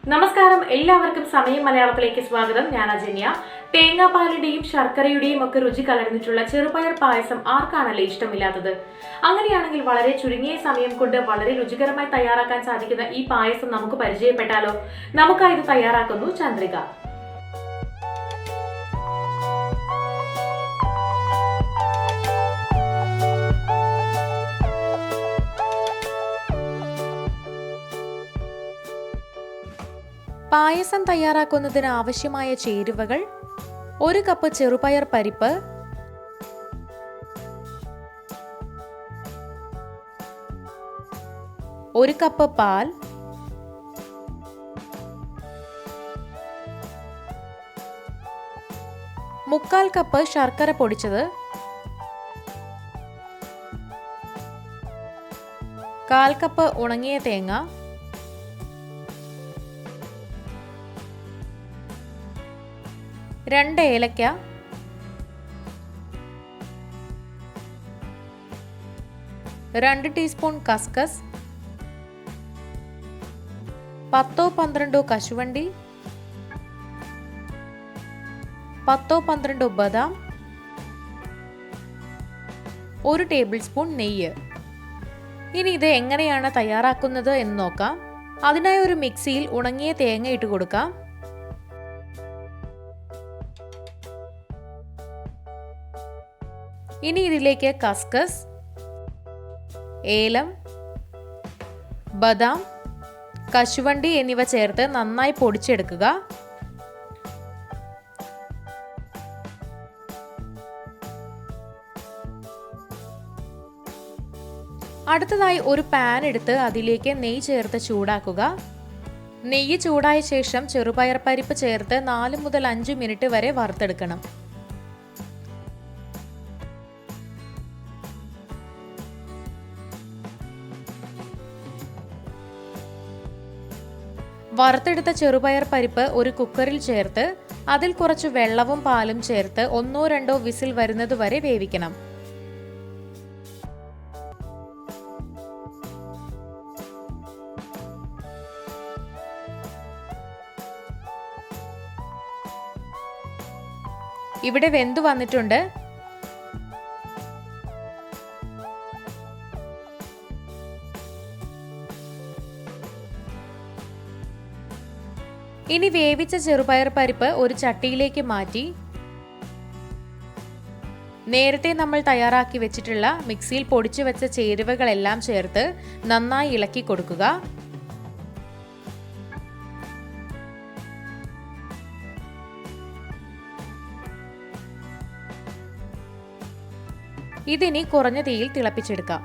നമസ്കാരം, എല്ലാവർക്കും സമയം മലയാളത്തിലേക്ക് സ്വാഗതം. ഞാൻ അജന്യ. തേങ്ങാപ്പാലിന്റെയും ശർക്കരയുടെയും ഒക്കെ രുചി കലർന്നിട്ടുള്ള ചെറുപയർ പായസം ആർക്കാണല്ലേ ഇഷ്ടമില്ലാത്തത്? അങ്ങനെയാണെങ്കിൽ വളരെ ചുരുങ്ങിയ സമയം കൊണ്ട് വളരെ രുചികരമായി തയ്യാറാക്കാൻ സാധിക്കുന്ന ഈ പായസം നമുക്ക് പരിചയപ്പെട്ടാലോ? നമുക്കായത് തയ്യാറാക്കുന്നു ചന്ദ്രിക. പായസം തയ്യാറാക്കുന്നതിന് ആവശ്യമായ ചേരുവകൾ: 1 കപ്പ് ചെറുപയർ പരിപ്പ്, 1 കപ്പ് പാൽ, 1/4 കപ്പ് ശർക്കര പൊടിച്ചത്, 1/4 കപ്പ് ഉണങ്ങിയ തേങ്ങ, 2 ഏലക്ക, 2 ടീസ്പൂൺ കസ്കസ്, 10-12 കശുവണ്ടി, 10-12 ബദാം, 1 ടേബിൾ സ്പൂൺ നെയ്യ്. ഇനി ഇത് എങ്ങനെയാണ് തയ്യാറാക്കുന്നത് എന്ന് നോക്കാം. അതിനായി ഒരു മിക്സിയിൽ ഉണങ്ങിയ തേങ്ങ ഇട്ട് കൊടുക്കാം. ഇനി ഇതിലേക്ക് കസ്കസ്, ഏലം, ബദാം, കശുവണ്ടി എന്നിവ ചേർത്ത് നന്നായി പൊടിച്ചെടുക്കുക. അടുത്തതായി ഒരു പാൻ എടുത്ത് അതിലേക്ക് നെയ്യ് ചേർത്ത് ചൂടാക്കുക. നെയ്യ് ചൂടായ ശേഷം ചെറുപയർ പരിപ്പ് ചേർത്ത് 4 മുതൽ 5 മിനിറ്റ് വരെ വറുത്തെടുക്കണം. വറുത്തെടുത്ത ചെറുപയർ പരിപ്പ് ഒരു കുക്കറിൽ ചേർത്ത് അതിൽ കുറച്ച് വെള്ളവും പാലും ചേർത്ത് 1-2 വിസിൽ വരുന്നത് വരെ വേവിക്കണം. ഇവിടെ വെന്തു വന്നിട്ടുണ്ട്. ഇനി വേവിച്ച ചെറുപയർ പരിപ്പ് ഒരു ചട്ടിയിലേക്ക് മാറ്റി നേരത്തെ നമ്മൾ തയ്യാറാക്കി വെച്ചിട്ടുള്ള മിക്സിയിൽ പൊടിച്ചു വെച്ച ചേരുവകളെല്ലാം ചേർത്ത് നന്നായി ഇളക്കി കൊടുക്കുക. ഇതിനി കുറഞ്ഞ തീയിൽ തിളപ്പിച്ചെടുക്കാം.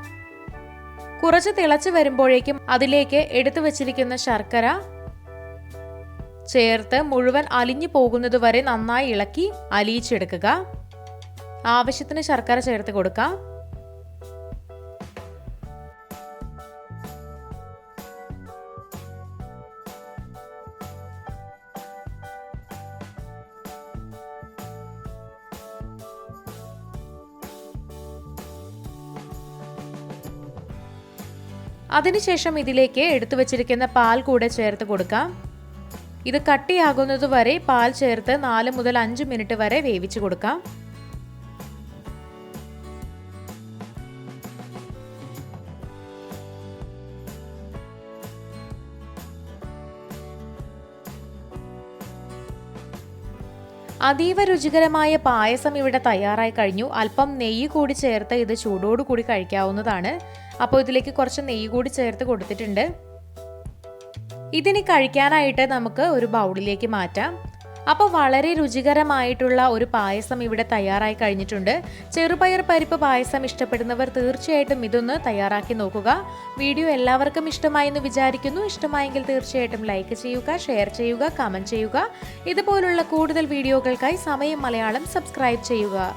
കുറച്ച് തിളച്ചു വരുമ്പോഴേക്കും അതിലേക്ക് എടുത്തു വച്ചിരിക്കുന്ന ശർക്കര ചേർത്ത് മുഴുവൻ അലിഞ്ഞു പോകുന്നത് വരെ നന്നായി ഇളക്കി അലിയിച്ചെടുക്കുക. ആവശ്യത്തിന് ശർക്കര ചേർത്ത് കൊടുക്കാം. അതിനുശേഷം ഇതിലേക്ക് എടുത്തു വച്ചിരിക്കുന്ന പാൽ കൂടെ ചേർത്ത് കൊടുക്കാം. ഇത് കട്ടിയാകുന്നതുവരെ പാൽ ചേർത്ത് 4 മുതൽ 5 മിനിറ്റ് വരെ വേവിച്ചു കൊടുക്കാം. അതീവ രുചികരമായ പായസം ഇവിടെ തയ്യാറായി കഴിഞ്ഞു. അല്പം നെയ്യ് കൂടി ചേർത്ത് ഇത് ചൂടോടുകൂടി കഴിക്കാവുന്നതാണ്. അപ്പോൾ ഇതിലേക്ക് കുറച്ച് നെയ്യ് കൂടി ചേർത്ത് കൊടുത്തിട്ടുണ്ട്. ഇതിനി കഴിക്കാനായിട്ട് നമുക്ക് ഒരു ബൗളിലേക്ക് മാറ്റാം. അപ്പോൾ വളരെ രുചികരമായിട്ടുള്ള ഒരു പായസം ഇവിടെ തയ്യാറായി കഴിഞ്ഞിട്ടുണ്ട്. ചെറുപയർ പരിപ്പ് പായസം ഇഷ്ടപ്പെടുന്നവർ തീർച്ചയായിട്ടും ഇതൊന്ന് തയ്യാറാക്കി നോക്കുക. വീഡിയോ എല്ലാവർക്കും ഇഷ്ടമായി എന്ന് വിചാരിക്കുന്നു. ഇഷ്ടമായെങ്കിൽ തീർച്ചയായിട്ടും ലൈക്ക് ചെയ്യുക, ഷെയർ ചെയ്യുക, കമൻറ്റ് ചെയ്യുക. ഇതുപോലുള്ള കൂടുതൽ വീഡിയോകൾക്കായി സമയം മലയാളം സബ്സ്ക്രൈബ് ചെയ്യുക.